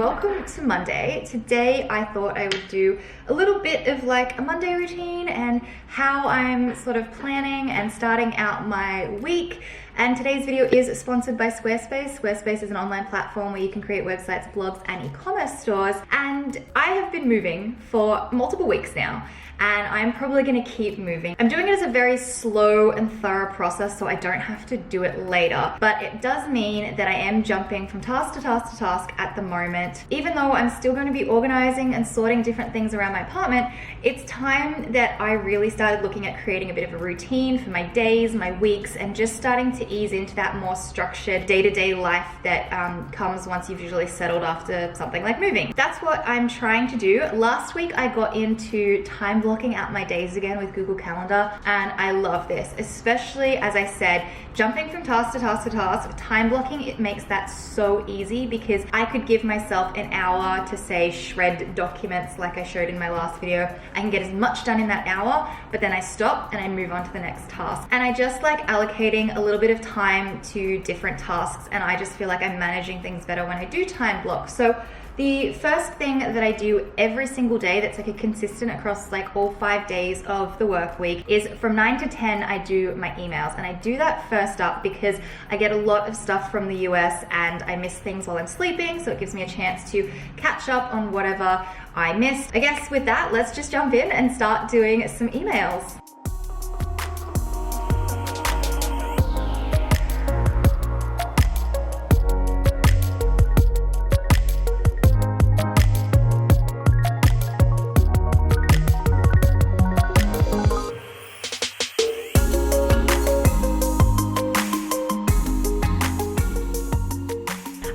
welcome to Monday. Today I thought I would do a little bit of like a Monday routine and how I'm sort of planning and starting out my week. And today's video is sponsored by Squarespace. Squarespace is an online platform where you can create websites, blogs, and e-commerce stores. And I have been moving for multiple weeks now, and I'm probably gonna keep moving. I'm doing it as a very slow and thorough process so I don't have to do it later, but it does mean that I am jumping from task to task to task at the moment. Even though I'm still going to be organizing and sorting different things around my apartment, it's time that I really started looking at creating a bit of a routine for my days, my weeks, and just starting to ease into that more structured day-to-day life that comes once you've usually settled after something like moving. That's what I'm trying to do. Last week I got into time blocking out my days again with Google Calendar, and I love this, especially as I said, jumping from task to task to task. Time blocking, it makes that so easy because I could give myself an hour to say shred documents like I showed in my last video. I can get as much done in that hour, but then I stop and I move on to the next task. And I just like allocating a little bit of time to different tasks, and I just feel like I'm managing things better when I do time block. So the first thing that I do every single day that's like a consistent across like all 5 days of the work week is from 9 to 10 I do my emails, and I do that first up because I get a lot of stuff from the US and I miss things while I'm sleeping, so it gives me a chance to catch up on whatever I missed. I guess with that, let's just jump in and start doing some emails.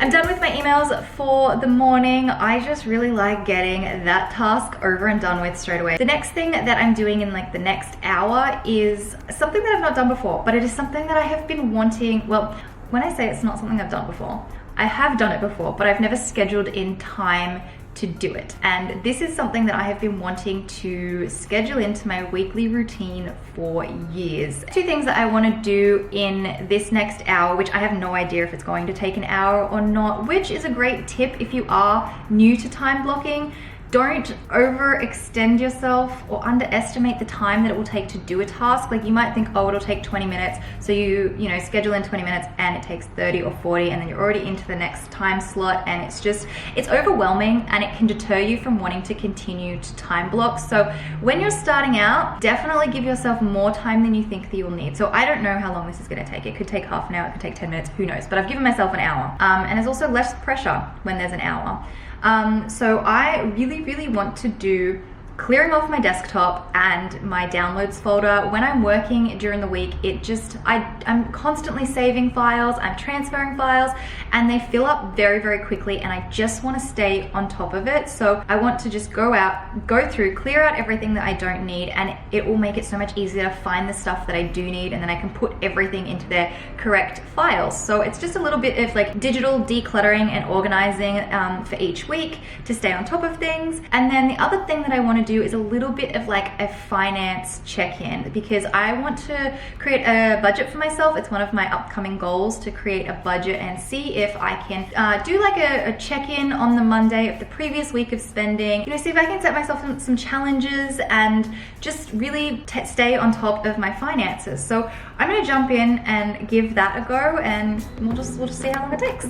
I'm done with my emails for the morning. I just really like getting that task over and done with straight away. The next thing that I'm doing in like the next hour is something that I've not done before, but it is something that I have been wanting. Well, when I say it's not something I've done before, I have done it before, but I've never scheduled in time to do it. And this is something that I have been wanting to schedule into my weekly routine for years. Two things that I want to do in this next hour, which I have no idea if it's going to take an hour or not, which is a great tip if you are new to time blocking. Don't overextend yourself or underestimate the time that it will take to do a task. Like you might think, oh, it'll take 20 minutes. So you schedule in 20 minutes and it takes 30 or 40, and then you're already into the next time slot, and it's overwhelming and it can deter you from wanting to continue to time block. So when you're starting out, definitely give yourself more time than you think that you'll need. So I don't know how long this is gonna take. It could take half an hour, it could take 10 minutes, who knows? But I've given myself an hour. And there's also less pressure when there's an hour. So I really want to do clearing off my desktop and my downloads folder. When I'm working during the week, I'm constantly saving files, I'm transferring files, and they fill up very quickly, and I just want to stay on top of it. So I want to just go through, clear out everything that I don't need, and it will make it so much easier to find the stuff that I do need, and then I can put everything into their correct files. So it's just a little bit of like digital decluttering and organizing for each week to stay on top of things. And then the other thing that I want to do is a little bit of like a finance check-in, because I want to create a budget for myself. It's one of my upcoming goals to create a budget and see if I can do like a check-in on the Monday of the previous week of spending, see if I can set myself some challenges and just really stay on top of my finances. So I'm gonna jump in and give that a go, and we'll just see how long it takes.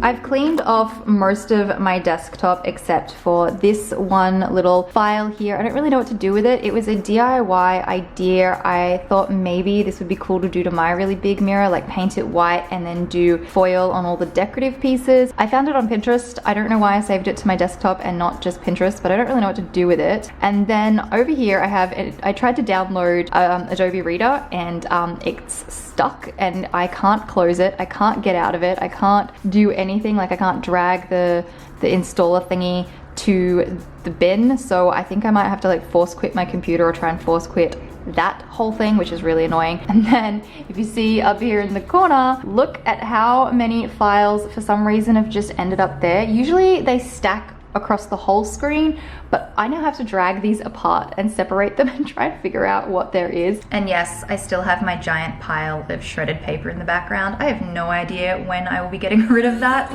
I've cleaned off most of my desktop except for this one little file here. I don't really know what to do with it. It was a DIY idea. I thought maybe this would be cool to do to my really big mirror, like paint it white and then do foil on all the decorative pieces. I found it on Pinterest. I don't know why I saved it to my desktop and not just Pinterest, but I don't really know what to do with it. And then over here I tried to download Adobe Reader, and it's stuck and I can't close it. I can't get out of it. I can't do anything. Like I can't drag the installer thingy to the bin. So I think I might have to like force quit my computer or try and force quit that whole thing, which is really annoying. And then if you see up here in the corner, look at how many files for some reason have just ended up there. Usually they stack across the whole screen, but I now have to drag these apart and separate them and try to figure out what there is. And yes, I still have my giant pile of shredded paper in the background. I have no idea when I will be getting rid of that.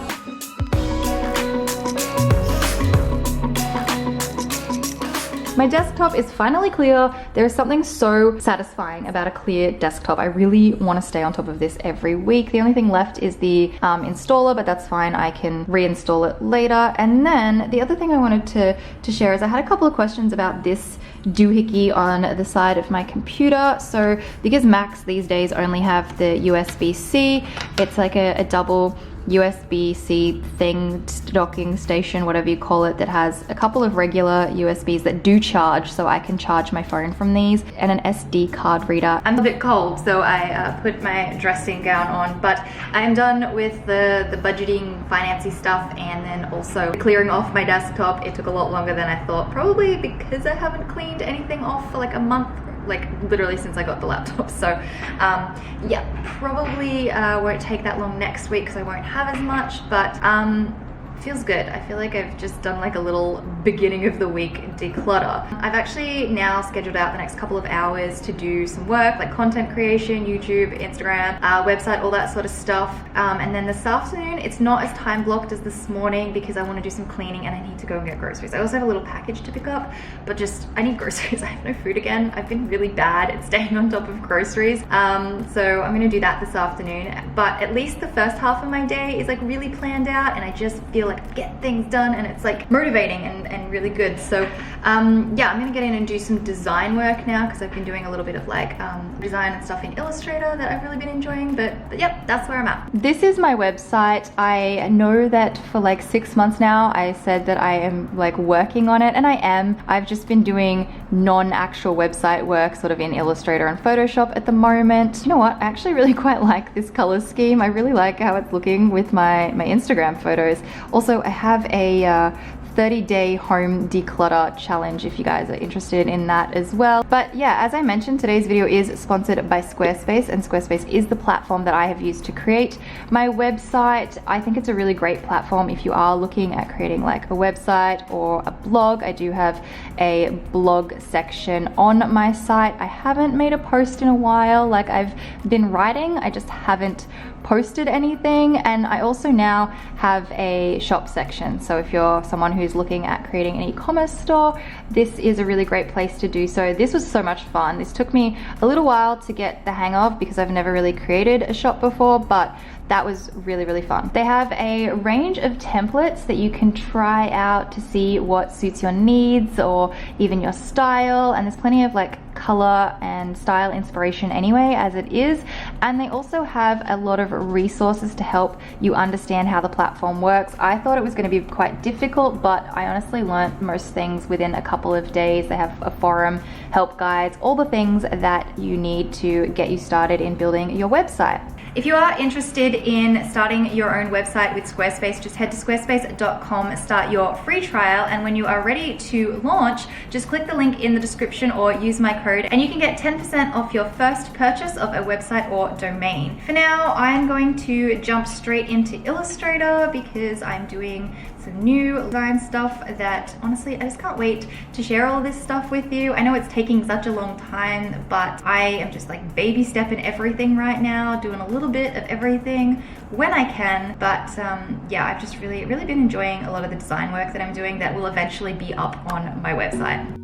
My desktop is finally clear. There is something so satisfying about a clear desktop. I really want to stay on top of this every week. The only thing left is the installer, but that's fine. I can reinstall it later. And then the other thing I wanted to share is I had a couple of questions about this doohickey on the side of my computer. So because Macs these days only have the USB-C, it's like a double USB-C thing, docking station, whatever you call it, that has a couple of regular USBs that do charge, so I can charge my phone from these, and an SD card reader. I'm a bit cold, so I put my dressing gown on, but I'm done with the budgeting, financy stuff, and then also clearing off my desktop. It took a lot longer than I thought, probably because I haven't cleaned anything off for like a month, like literally since I got the laptop. So yeah, probably won't take that long next week because I won't have as much, but feels good. I feel like I've just done like a little beginning of the week declutter. I've actually now scheduled out the next couple of hours to do some work like content creation, YouTube, Instagram, website, all that sort of stuff. And then this afternoon, it's not as time blocked as this morning because I want to do some cleaning and I need to go and get groceries. I also have a little package to pick up, but just I need groceries. I have no food again. I've been really bad at staying on top of groceries. So I'm gonna do that this afternoon, but at least the first half of my day is like really planned out and I just feel like get things done and it's like motivating and really good. So yeah, I'm gonna get in and do some design work now because I've been doing a little bit of like design and stuff in Illustrator that I've really been enjoying, but yep, that's where I'm at. This is my website. I know that for like 6 months now I said that I am like working on it, and I am. I've just been doing non-actual website work sort of in Illustrator and Photoshop at the moment. You know what, I actually really quite like this color scheme. I really like how it's looking with my Instagram photos. Also, I have a 30-day home declutter challenge if you guys are interested in that as well. But yeah, as I mentioned, today's video is sponsored by Squarespace, and Squarespace is the platform that I have used to create my website. I think it's a really great platform if you are looking at creating like a website or a blog. I do have a blog section on my site. I haven't made a post in a while. Like, I've been writing, I just haven't posted anything. And I also now have a shop section, so if you're someone who's looking at creating an e-commerce store, this is a really great place to do so. This was so much fun. This took me a little while to get the hang of because I've never really created a shop before, but that was really, really fun. They have a range of templates that you can try out to see what suits your needs or even your style, and there's plenty of like color and style inspiration anyway as it is. And they also have a lot of resources to help you understand how the platform works. I thought it was going to be quite difficult, but I honestly learned most things within a couple of days. They have a forum, help guides, all the things that you need to get you started in building your website. If you are interested in starting your own website with Squarespace, just head to squarespace.com, start your free trial, and when you are ready to launch, just click the link in the description or use my code and you can get 10% off your first purchase of a website or domain. For now, I'm going to jump straight into Illustrator because I'm doing some new design stuff that honestly I just can't wait to share all this stuff with you. I know it's taking such a long time, but I am just like baby stepping everything right now, doing a little bit of everything when I can. But yeah, I've just really been enjoying a lot of the design work that I'm doing that will eventually be up on my website.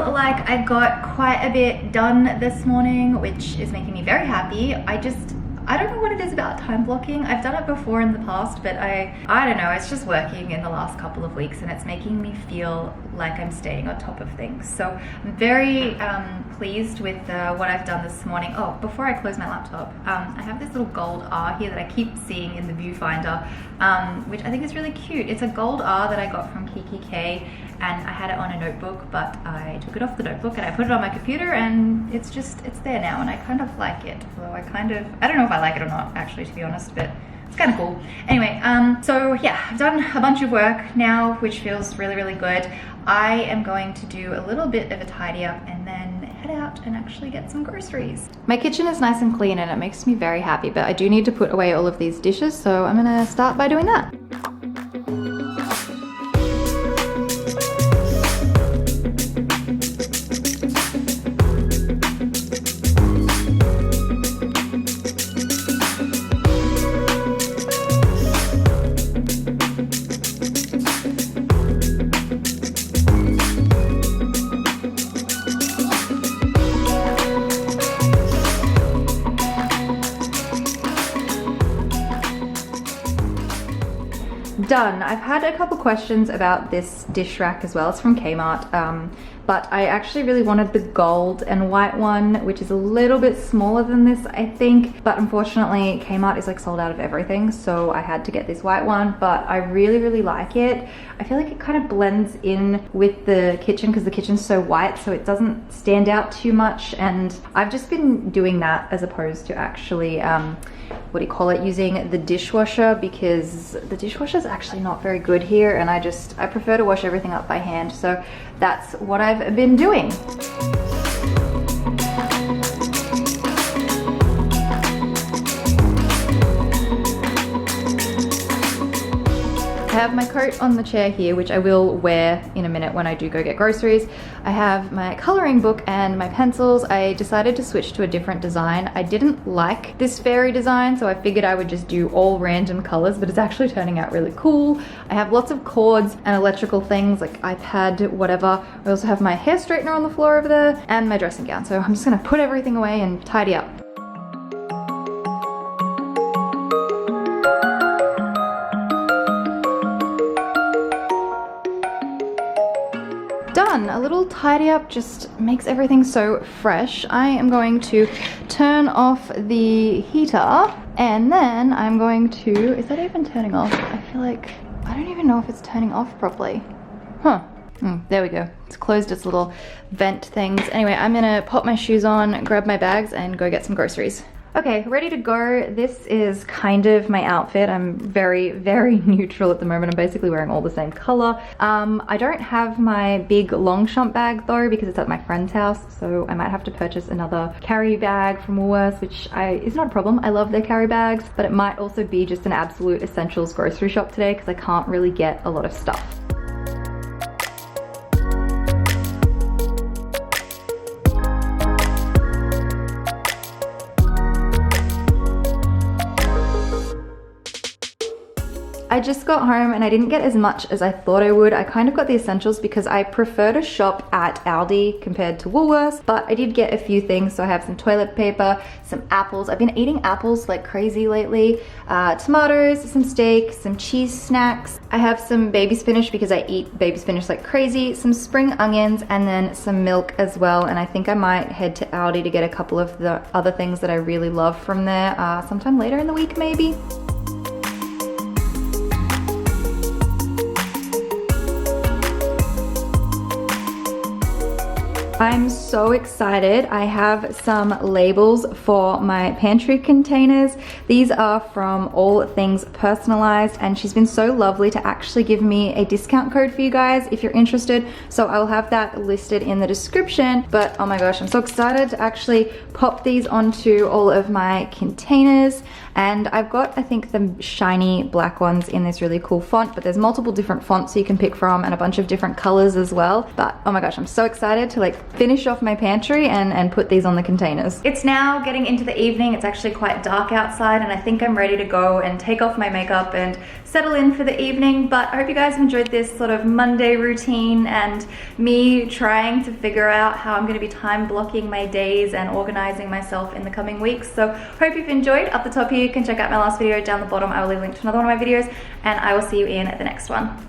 Like I got quite a bit done this morning, which is making me very happy. I don't know what it is about time blocking. I've done it before in the past, but I don't know, it's just working in the last couple of weeks and it's making me feel like I'm staying on top of things. So I'm very pleased with what I've done this morning. Oh, before I close my laptop, I have this little gold R here that I keep seeing in the viewfinder, which I think is really cute. It's a gold R that I got from Kiki K, and I had it on a notebook, but I took it off the notebook and I put it on my computer, and it's there now, and I kind of like it. Although I don't know if I like it or not, actually, to be honest, but it's kind of cool. Anyway, so yeah, I've done a bunch of work now, which feels really, really good. I am going to do a little bit of a tidy up and then head out and actually get some groceries. My kitchen is nice and clean and it makes me very happy, but I do need to put away all of these dishes, so I'm gonna start by doing that. Done. I've had a couple questions about this dish rack as well. It's from Kmart, but I actually really wanted the gold and white one, which is a little bit smaller than this, I think, but unfortunately Kmart is like sold out of everything, so I had to get this white one. But I really, really like it. I feel like it kind of blends in with the kitchen because the kitchen's so white, so it doesn't stand out too much, and I've just been doing that as opposed to actually what do you call it, using the dishwasher, because the dishwasher is actually not very good here, and I prefer to wash everything up by hand, so that's what I've been doing. I have my coat on the chair here, which I will wear in a minute when I do go get groceries. I have my coloring book and my pencils. I decided to switch to a different design. I didn't like this fairy design, so I figured I would just do all random colors, but it's actually turning out really cool. I have lots of cords and electrical things like iPad, whatever. I also have my hair straightener on the floor over there and my dressing gown. So I'm just gonna put everything away and tidy up. Done. A little tidy up just makes everything so fresh. I am going to turn off the heater, and then I'm going to, is that even turning off? I feel like, I don't even know if it's turning off properly. Huh. There we go. It's closed its little vent things. Anyway, I'm gonna pop my shoes on, grab my bags, and go get some groceries. Okay, ready to go. This is kind of my outfit. I'm very, very neutral at the moment. I'm basically wearing all the same color. I don't have my big Longchamp bag though, because it's at my friend's house, so I might have to purchase another carry bag from Woolworths, which is not a problem. I love their carry bags, but it might also be just an absolute essentials grocery shop today because I can't really get a lot of stuff. I just got home and I didn't get as much as I thought I would. I kind of got the essentials because I prefer to shop at Aldi compared to Woolworths, but I did get a few things. So I have some toilet paper, some apples. I've been eating apples like crazy lately. Tomatoes, some steak, some cheese snacks. I have some baby spinach because I eat baby spinach like crazy, some spring onions, and then some milk as well. And I think I might head to Aldi to get a couple of the other things that I really love from there sometime later in the week maybe. I'm so excited. I have some labels for my pantry containers. These are from All Things Personalized, and she's been so lovely to actually give me a discount code for you guys if you're interested. So I will have that listed in the description. But oh my gosh, I'm so excited to actually pop these onto all of my containers. And I've got, I think, the shiny black ones in this really cool font, but there's multiple different fonts you can pick from and a bunch of different colors as well. But oh my gosh, I'm so excited to like finish off my pantry and put these on the containers. It's now getting into the evening. It's actually quite dark outside, and I think I'm ready to go and take off my makeup and settle in for the evening. But I hope you guys enjoyed this sort of Monday routine and me trying to figure out how I'm gonna be time blocking my days and organizing myself in the coming weeks. So hope you've enjoyed. Up the top here, you can check out my last video. Down the bottom, I will leave a link to another one of my videos, and I will see you in the next one.